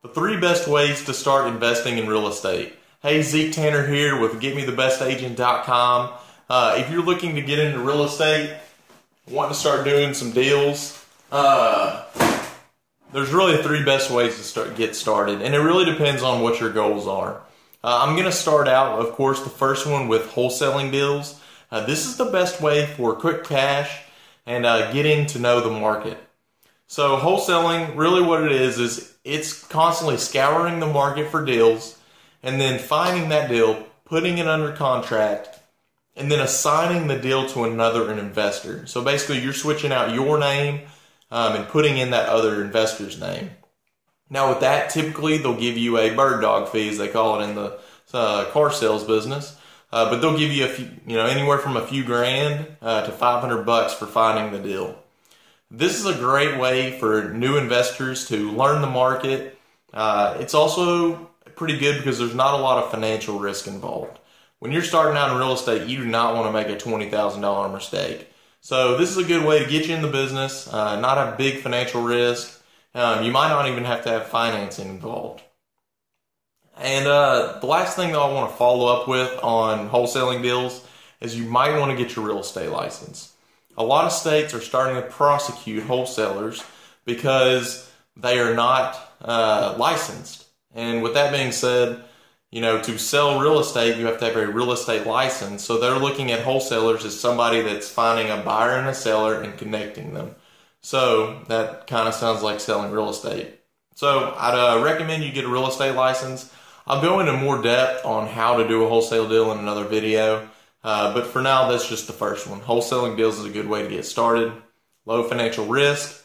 The 3 best ways to start investing in real estate. Hey, Zeke Tanner here with GetMeTheBestAgent.com. If you're looking to get into real estate, want to start doing some deals, there's really 3 best ways to get started, and it really depends on what your goals are. I'm going to start out, of course, the first one with wholesaling deals. This is the best way for quick cash and getting to know the market. So wholesaling, really what it is it's constantly scouring the market for deals and then finding that deal, putting it under contract, and then assigning the deal to another investor. So basically you're switching out your name and putting in that other investor's name. Now with that, typically they'll give you a bird dog fee, as they call it in the car sales business. But they'll give you anywhere from a few grand to $500 for finding the deal. This is a great way for new investors to learn the market. It's also pretty good because there's not a lot of financial risk involved. When you're starting out in real estate, you do not want to make a $20,000 mistake. So this is a good way to get you in the business, not have big financial risk. You might not even have to have financing involved. And the last thing that I want to follow up with on wholesaling deals is you might want to get your real estate license. A lot of states are starting to prosecute wholesalers because they are not licensed. And with that being said, to sell real estate, you have to have a real estate license. So they're looking at wholesalers as somebody that's finding a buyer and a seller and connecting them. So that kind of sounds like selling real estate. So I'd recommend you get a real estate license. I'll go into more depth on how to do a wholesale deal in another video. But for now, that's just the first one. Wholesaling deals is a good way to get started. Low financial risk.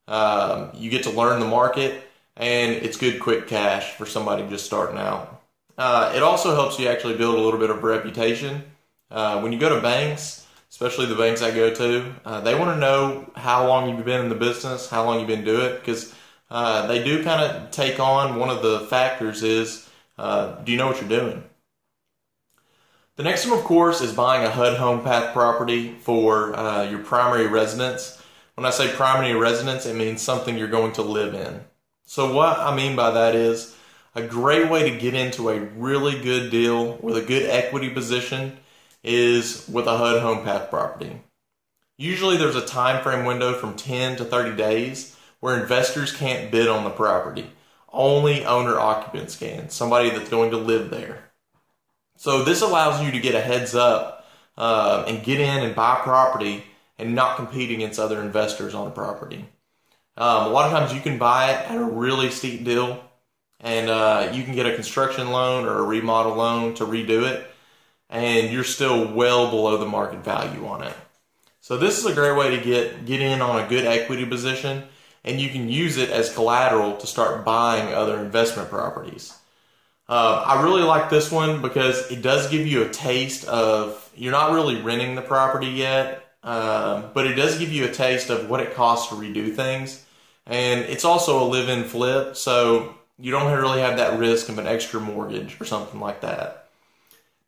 You get to learn the market, and it's good quick cash for somebody just starting out. It also helps you actually build a little bit of reputation. When you go to banks, especially the banks I go to, they want to know how long you've been in the business, how long you've been doing it, because they do kind of take on one of the factors is, do you know what you're doing? The next one, of course, is buying a HUD home path property for your primary residence. When I say primary residence, it means something you're going to live in. So what I mean by that is a great way to get into a really good deal with a good equity position is with a HUD home path property. Usually there's a time frame window from 10 to 30 days where investors can't bid on the property. Only owner occupants can, somebody that's going to live there. So this allows you to get a heads up and get in and buy property and not compete against other investors on the property. A lot of times you can buy it at a really steep deal, and you can get a construction loan or a remodel loan to redo it, and you're still well below the market value on it. So this is a great way to get in on a good equity position, and you can use it as collateral to start buying other investment properties. I really like this one because it does give you a taste of, you're not really renting the property yet, but it does give you a taste of what it costs to redo things. And it's also a live-in flip, so you don't really have that risk of an extra mortgage or something like that.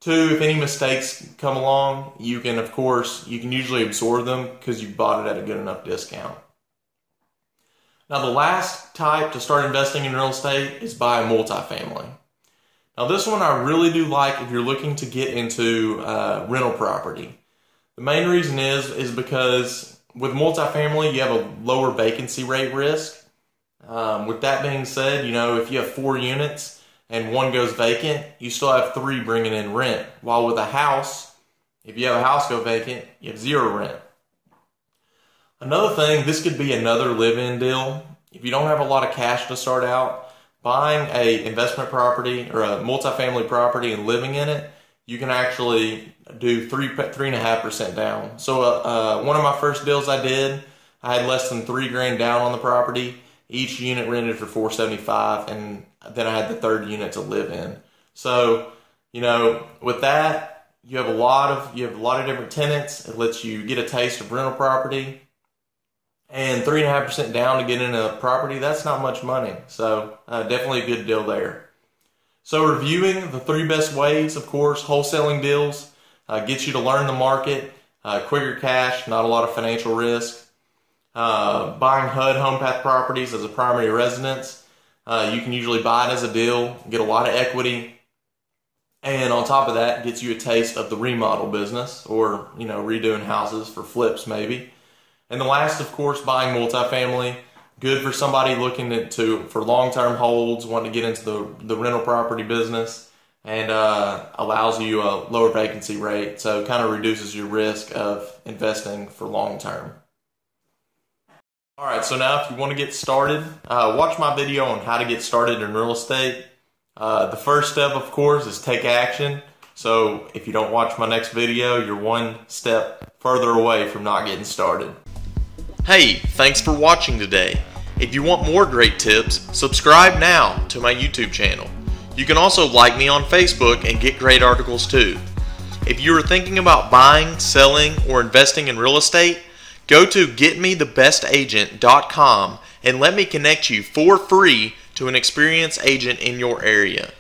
2, if any mistakes come along, you can usually absorb them because you bought it at a good enough discount. Now the last type to start investing in real estate is buy a multifamily. Now this one I really do like if you're looking to get into rental property. The main reason is because with multifamily you have a lower vacancy rate risk. With that being said, if you have 4 units and 1 goes vacant, you still have 3 bringing in rent. While with a house, if you have a house go vacant, you have 0 rent. Another thing, this could be another live-in deal. If you don't have a lot of cash to start out, buying a investment property or a multifamily property and living in it, you can actually do 3.5% down. So one of my first deals I did, I had less than 3 grand down on the property. Each unit rented for $475, and then I had the 3rd unit to live in. So, with that, you have a lot of different tenants. It lets you get a taste of rental property. And 3.5% down to get in a property, that's not much money. So definitely a good deal there. So reviewing the 3 best ways, of course, wholesaling deals gets you to learn the market, quicker cash, not a lot of financial risk. Buying HUD home path properties as a primary residence, You can usually buy it as a deal, get a lot of equity, and on top of that, gets you a taste of the remodel business, or redoing houses for flips maybe. And the last, of course, buying multifamily. Good for somebody looking for long-term holds, wanting to get into the rental property business, and allows you a lower vacancy rate, so it kind of reduces your risk of investing for long-term. Alright, so now if you want to get started, watch my video on how to get started in real estate. The first step, of course, is take action. So if you don't watch my next video, you're one step further away from not getting started. Hey, thanks for watching today. If you want more great tips, subscribe now to my YouTube channel. You can also like me on Facebook and get great articles too. If you are thinking about buying, selling, or investing in real estate, go to getmethebestagent.com and let me connect you for free to an experienced agent in your area.